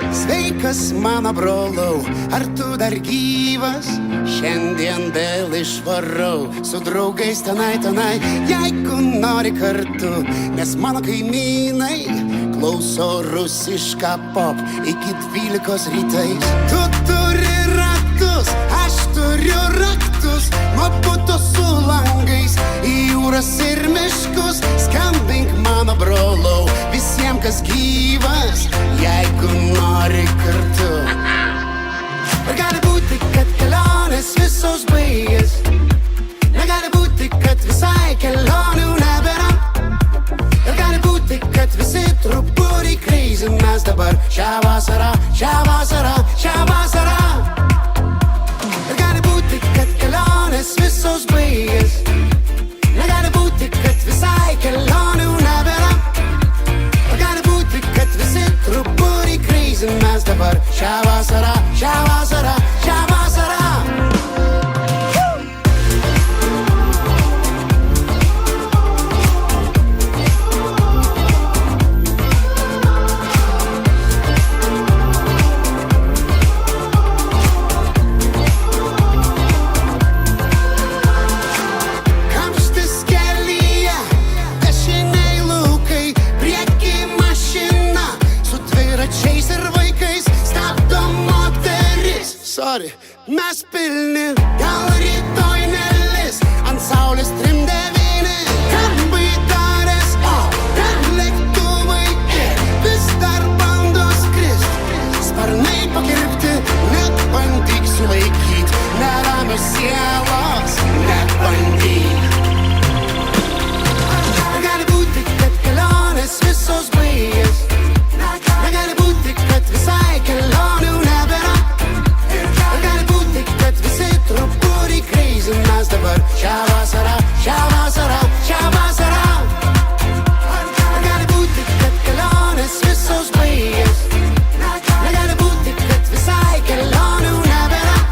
Sveikas mano brolau, ar tu dar gyvas? Šiandien vėl išvarau su draugais tenai, jeigu nori kartu, nes mano kaimynai klauso rusišką pop iki 12 rytais. Tu turi raktus, aš turiu raktus, nuo buto su langais į jūras ir miškus. Skambink mano brolau, visiems kas gyvas, jeigu nori kartu. Ir gali būti, kad kelionės visos baigės, negali būti, kad visai kelionių nebėra. Ir gali būti, kad visi truputį crazy mes dabar šią vasarą. Ir gali būti, kad kelionės visos baigės, negali būti, kad visai kelionių nebėra. Ir gali būti, kad visi truputį crazy mes dabar šią vasarą. Mes pilni, gal rytoj nelis, ant saulės 3-9. Kam baidarės, ten lėktuvai vis dar bando skrist. Sparnai pakirpti, net bandyk sulaikyt, neramios sielos, net bandyk. Negali būti, kad kelionės visos baigės, negali būti, kad visai kelionių nebėra. Truputį crazy mes dabar šią vasarą. Gali būti, kad kelionės visos baigės, negali būti, kad visai kelionių nebėra.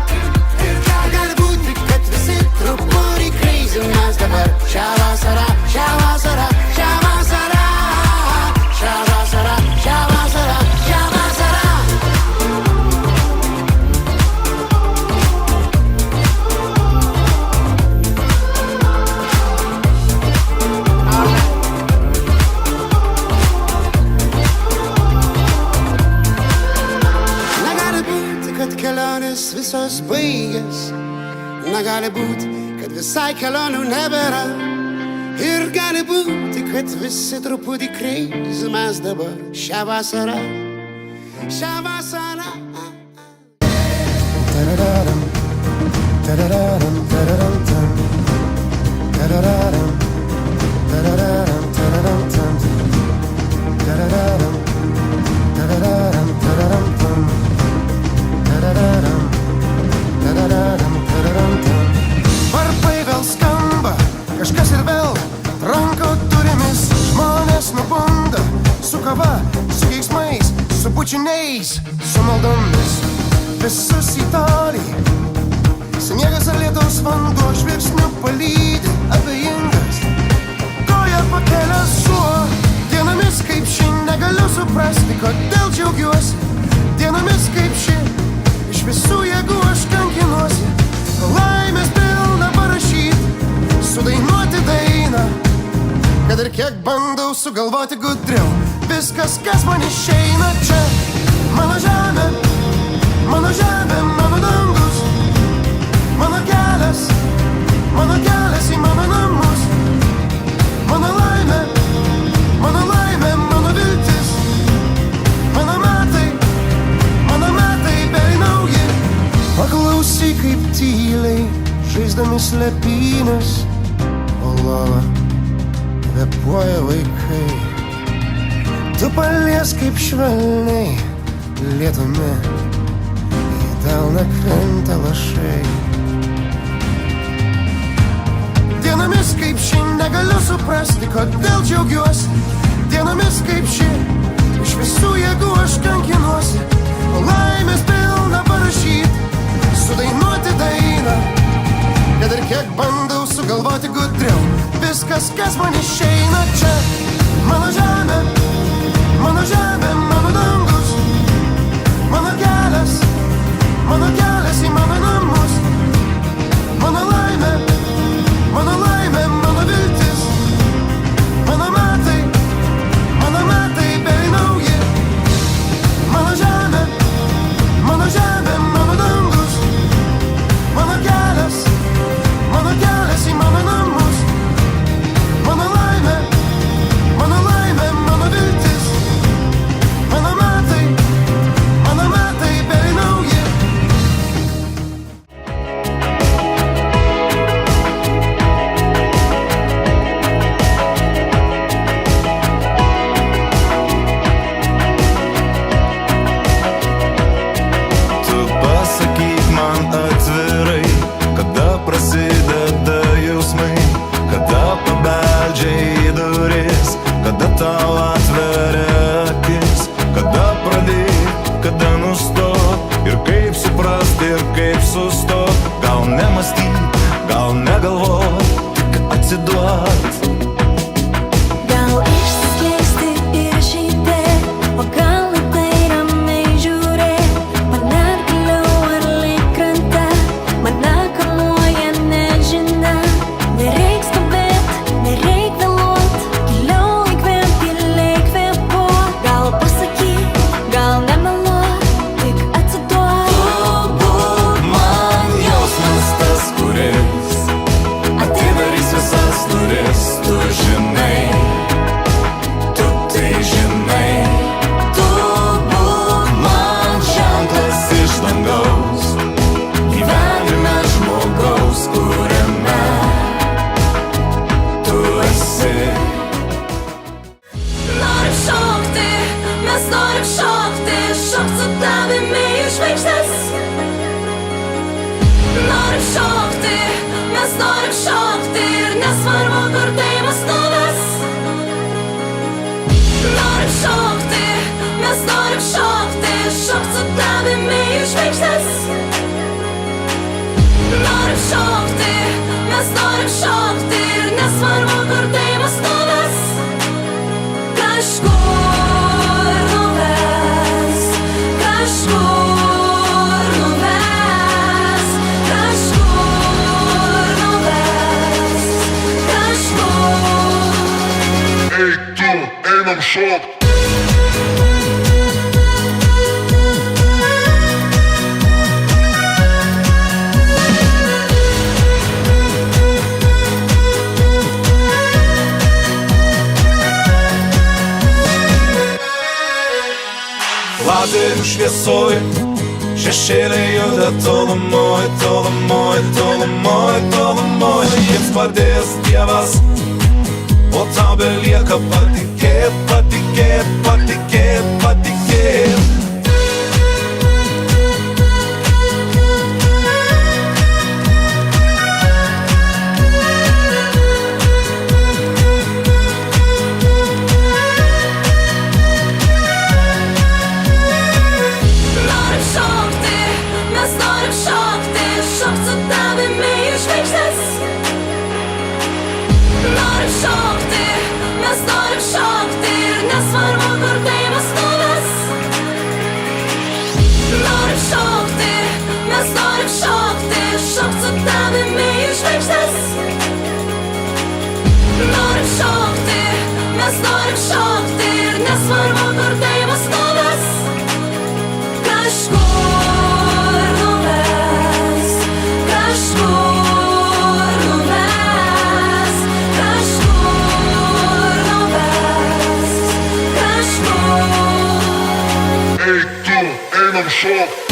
Gali būti, kad visi truputį crazy mes dabar šią vasarą. Visos baigės, negali būti, kad visai kelionių nebėra. Ir gali būti, kad visi truputį crazy mes dabar šią vasarą. Tarararam, tarararam, tararam, tam. Tarararam, tarararam, tararam, tam. Tarararam, tarararam, tararam, tam. Tarararam, tarararam, tararam, tam. Varpai vėl skamba, kažkas ir vėl tranko durimis. Žmonės nubunda su kava, su keiksmais, su bučiniais, su maldomis. Visus į tolį, sniegas ar lietaus vanduo žvilgsniu palydi abejingas. Koja pakelęs šuo, dienomis kaip ši negaliu suprasti, kodėl džiaugiuosi. Dienomis kaip ši, iš visų jėgų aš kankinuosi. Laimės pilna parašyti, sudainuoti dainą. Kad ir kiek bandau sugalvoti gudriau, viskas, kas man išeina čia. Mano žemė, mano žemė, mano dangus. Mano kelias į mano namus. Mano laimė, mano viltis. Mano metai bei nauji. Paklausyk kaip tyliai, žaisdami slėpynės, o lova kvėpuoja vaikai. Tu palies kaip švelniai lietumi, į delną krenta lašai. Dienomis kaip ši negaliu suprasti, kodėl džiaugiuosi. Dienomis kaip ši, iš visų jėgų aš kankinuosi. Laimės pilna parašyti, sudainuoti dainą. Kad ir kiek bandau sugalvoti gudriau, viskas, kas man išeina čia. Mano žemė, mano dangus. nesvarbu, kur tai mus nuves. Norim šokti, mes norim šokti, šokt su tavimi į žvaigždes. Norim šokti, mes norim šokti ir nesvarbu, kur tai mus nuves. Kažkur nuves, kažkur nuves, kažkur nuves, kažkur. Ej tu, einam šokt. Lazerių šviesoj, šešėliai juda tolumoj, tolumoj, tolumoj, tolumoj. Jiems padės Dievas, o tau belieka patikėt, patikėt, patikėt, patikėt. Norim šokti, mes norim šokti, šokt su tavimi į žvaigždes. Norim šokti, mes norim šokti ir nesvarbu, kur tai mus nuves. Norim šokti, mes norim šokti, šokt su tavimi į žvaigždes. Norim šokti, mes norim šokti ir nesvarbu, kur tai mus nuves. Kažkur nuves, kažkur nuves, kažkur nuves, kažkur. Ej tu, einam šokt.